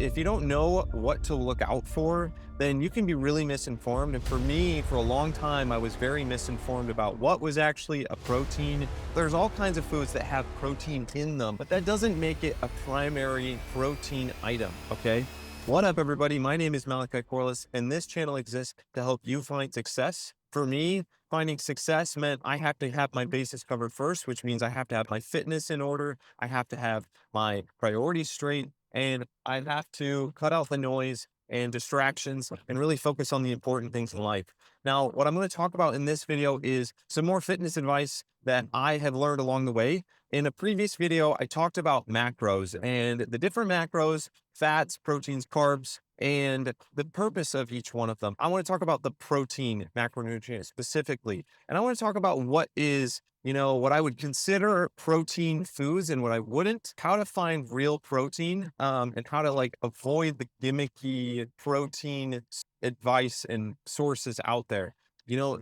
If you don't know what to look out for, then you can be really misinformed. And for me, for a long time, I was very misinformed about what was actually a protein. There's all kinds of foods that have protein in them, but that doesn't make it a primary protein item, okay? What up, everybody? My name is Malachi Corliss, and this channel exists to help you find success. For me, finding success meant I have to have my bases covered first, which means I have to have my fitness in order. I have to have my priorities straight, and I have to cut out the noise and distractions and really focus on the important things in life. Now, what I'm going to talk about in this video is some more fitness advice that I have learned along the way. In a previous video, I talked about macros and the different macros, fats, proteins, carbs, and the purpose of each one of them. I want to talk about the protein macronutrient specifically. And I want to talk about what is, what I would consider protein foods and what I wouldn't, how to find real protein, and how to avoid the gimmicky protein advice and sources out there.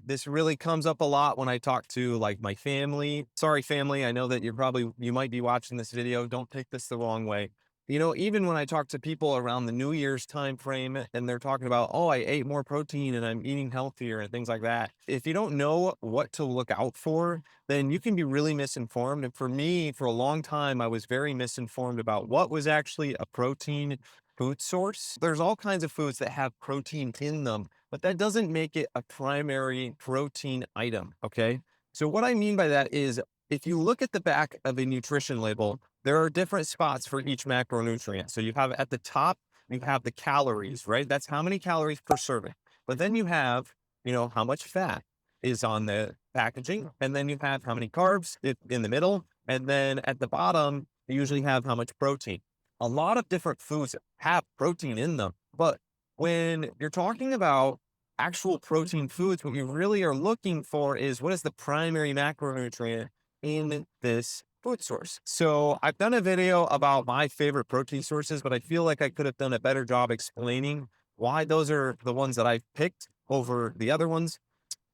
This really comes up a lot when I talk to my family. Sorry, family. I know that you might be watching this video. Don't take this the wrong way. Even when I talk to people around the New Year's time frame and they're talking about, oh, I ate more protein and I'm eating healthier and things like that. If you don't know what to look out for, then you can be really misinformed. And for me, for a long time, I was very misinformed about what was actually a protein food source. There's all kinds of foods that have protein in them, but that doesn't make it a primary protein item. Okay. So what I mean by that is if you look at the back of a nutrition label, there are different spots for each macronutrient. So you have at the top, you have the calories, right? That's how many calories per serving. But then you have, how much fat is on the packaging. And then you have how many carbs in the middle. And then at the bottom, you usually have how much protein. A lot of different foods have protein in them. But when you're talking about actual protein foods, what you really are looking for is what is the primary macronutrient in this food source. So I've done a video about my favorite protein sources, but I feel like I could have done a better job explaining why those are the ones that I've picked over the other ones.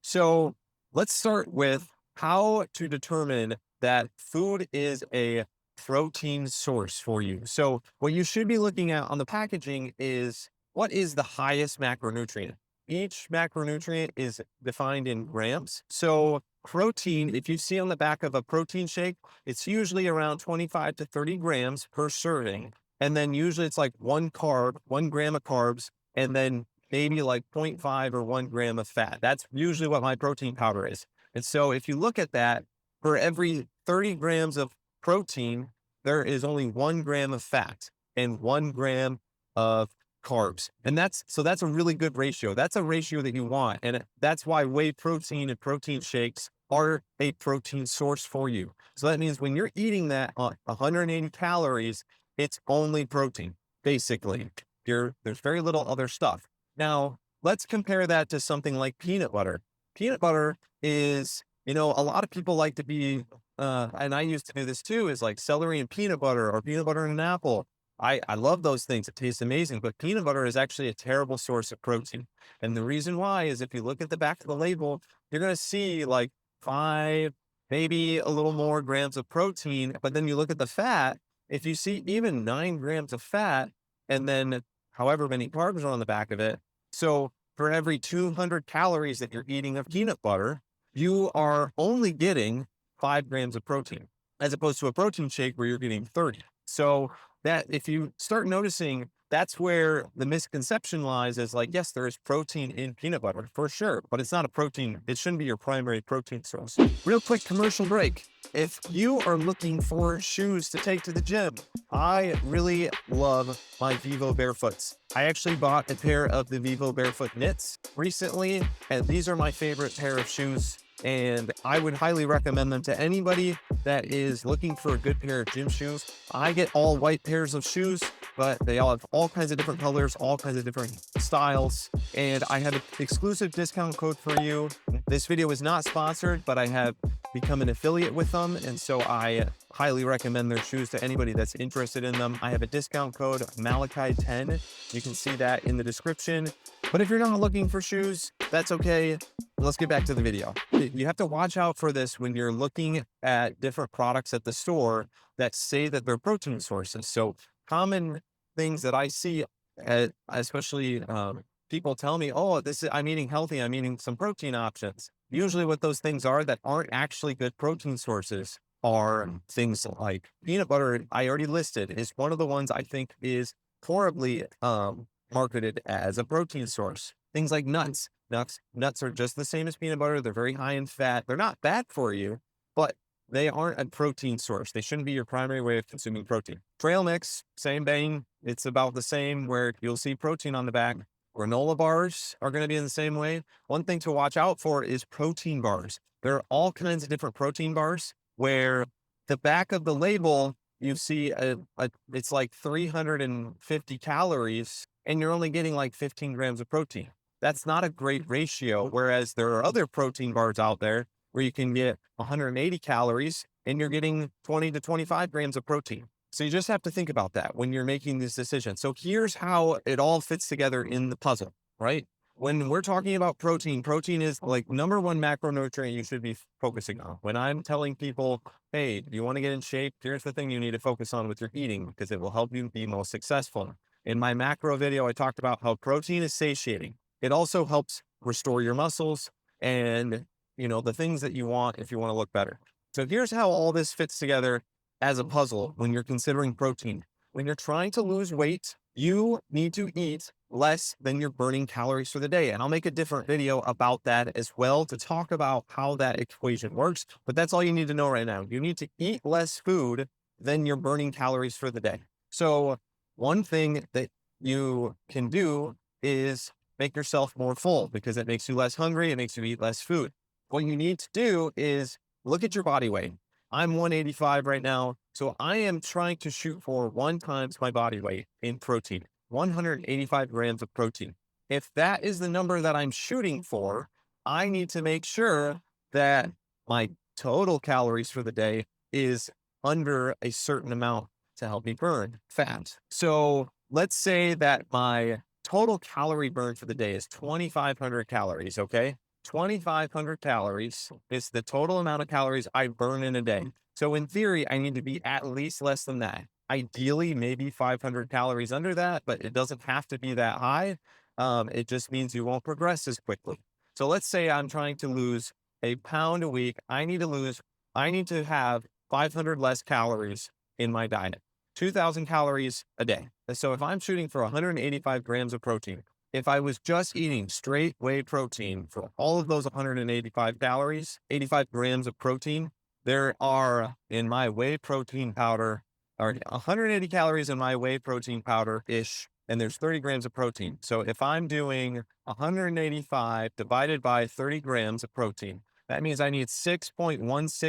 So let's start with how to determine that food is a protein source for you. So what you should be looking at on the packaging is what is the highest macronutrient. Each macronutrient is defined in grams. So protein, if you see on the back of a protein shake, it's usually around 25 to 30 grams per serving. And then usually it's like 1 gram of carbs, and then maybe like 0.5 or 1 gram of fat. That's usually what my protein powder is. And so if you look at that, for every 30 grams of protein, there is only 1 gram of fat and 1 gram of carbs. And that's a really good ratio. That's a ratio that you want. And that's why whey protein and protein shakes are a protein source for you. So that means when you're eating that 180 calories, it's only protein, basically. There's very little other stuff. Now, let's compare that to something like peanut butter. Peanut butter is, a lot of people like to be, and I used to do this too, is like celery and peanut butter or peanut butter and an apple. I love those things. It tastes amazing, but peanut butter is actually a terrible source of protein. And the reason why is if you look at the back of the label, you're going to see like 5, maybe a little more grams of protein. But then you look at the fat, if you see even 9 grams of fat, and then however many carbs are on the back of it. So for every 200 calories that you're eating of peanut butter, you are only getting 5 grams of protein, as opposed to a protein shake where you're getting 30. So that if you start noticing, that's where the misconception lies is like, yes, there is protein in peanut butter for sure, but it's not a protein. It shouldn't be your primary protein source. Real quick commercial break. If you are looking for shoes to take to the gym, I really love my Vivo Barefoots. I actually bought a pair of the Vivo Barefoot knits recently, and these are my favorite pair of shoes. And I would highly recommend them to anybody that is looking for a good pair of gym shoes. I get all white pairs of shoes, but they all have all kinds of different colors, all kinds of different styles. And I have an exclusive discount code for you. This video is not sponsored, but I have become an affiliate with them. And so I highly recommend their shoes to anybody that's interested in them. I have a discount code Malachi10. You can see that in the description. But if you're not looking for shoes, that's okay. Let's get back to the video. You have to watch out for this when you're looking at different products at the store that say that they're protein sources. So common things that I see, especially people tell me, "Oh, I'm eating healthy. I'm eating some protein options." Usually, what those things are that aren't actually good protein sources are things like peanut butter. I already listed is one of the ones I think is horribly marketed as a protein source. Things like nuts. Nuts are just the same as peanut butter. They're very high in fat. They're not bad for you, but they aren't a protein source. They shouldn't be your primary way of consuming protein. Trail mix, same vein. It's about the same where you'll see protein on the back. Granola bars are going to be in the same way. One thing to watch out for is protein bars. There are all kinds of different protein bars where the back of the label, you see it's like 350 calories and you're only getting like 15 grams of protein. That's not a great ratio. Whereas there are other protein bars out there where you can get 180 calories and you're getting 20 to 25 grams of protein. So you just have to think about that when you're making this decision. So here's how it all fits together in the puzzle, right? When we're talking about protein, protein is like number one macronutrient you should be focusing on. When I'm telling people, hey, do you want to get in shape? Here's the thing you need to focus on with your eating because it will help you be most successful. In my macro video, I talked about how protein is satiating. It also helps restore your muscles and the things that you want if you want to look better. So here's how all this fits together as a puzzle when you're considering protein. When you're trying to lose weight, you need to eat less than you're burning calories for the day. And I'll make a different video about that as well to talk about how that equation works. But that's all you need to know right now. You need to eat less food than you're burning calories for the day. So one thing that you can do is make yourself more full because it makes you less hungry. It makes you eat less food. What you need to do is look at your body weight. I'm 185 right now. So I am trying to shoot for 1 times my body weight in protein, 185 grams of protein. If that is the number that I'm shooting for, I need to make sure that my total calories for the day is under a certain amount to help me burn fat. So let's say that my total calorie burn for the day is 2,500 calories. Okay. 2,500 calories is the total amount of calories I burn in a day. So in theory, I need to be at least less than that. Ideally, maybe 500 calories under that, but it doesn't have to be that high. It just means you won't progress as quickly. So let's say I'm trying to lose a pound a week. I need to have 500 less calories in my diet, 2,000 calories a day. So if I'm shooting for 185 grams of protein, if I was just eating straight whey protein for all of those 185 calories, 85 grams of protein, there are in my whey protein powder, or 180 calories in my whey protein powder ish, and there's 30 grams of protein. So if I'm doing 185 divided by 30 grams of protein, that means I need 6.16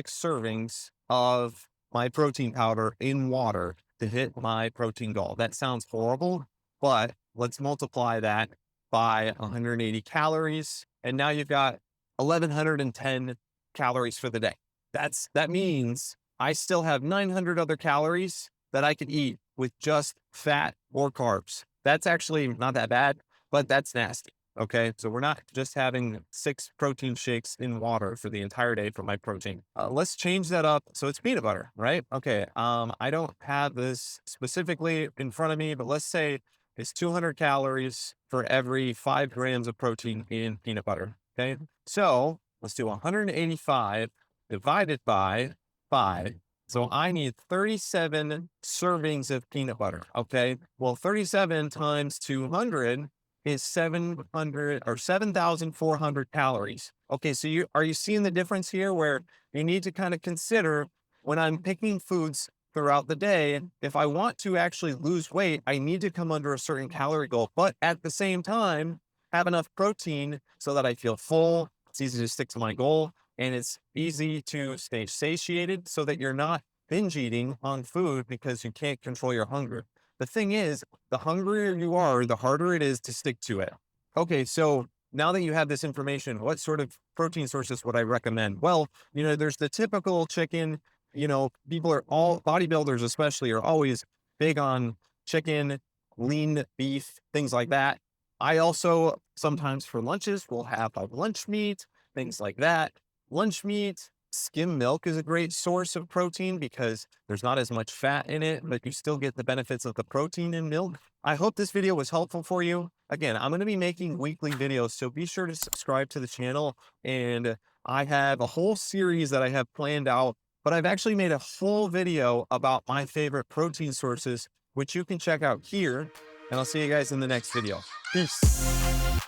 servings of my protein powder in water to hit my protein goal. That sounds horrible, but let's multiply that by 180 calories. And now you've got 1,110 calories for the day. That means I still have 900 other calories that I could eat with just fat or carbs. That's actually not that bad, but that's nasty. Okay. So we're not just having 6 protein shakes in water for the entire day for my protein. Let's change that up. So it's peanut butter, right? Okay. I don't have this specifically in front of me, but let's say it's 200 calories for every 5 grams of protein in peanut butter. Okay. So let's do 185 divided by 5. So I need 37 servings of peanut butter. Okay. Well, 37 times 200 is 700 or 7,400 calories. Okay. So are you seeing the difference here where you need to kind of consider when I'm picking foods throughout the day, if I want to actually lose weight, I need to come under a certain calorie goal, but at the same time, have enough protein so that I feel full. It's easy to stick to my goal and it's easy to stay satiated so that you're not binge eating on food because you can't control your hunger. The thing is, the hungrier you are, the harder it is to stick to it. Okay, so now that you have this information, what sort of protein sources would I recommend? Well, there's the typical chicken. People are all bodybuilders, especially, are always big on chicken, lean beef, things like that. I also sometimes for lunches will have like lunch meat, things like that. Lunch meat, Skim milk is a great source of protein because there's not as much fat in it, but you still get the benefits of the protein in milk. I hope this video was helpful for you. Again, I'm going to be making weekly videos, so be sure to subscribe to the channel. And I have a whole series that I have planned out, but I've actually made a full video about my favorite protein sources, which you can check out here. And I'll see you guys in the next video. Peace.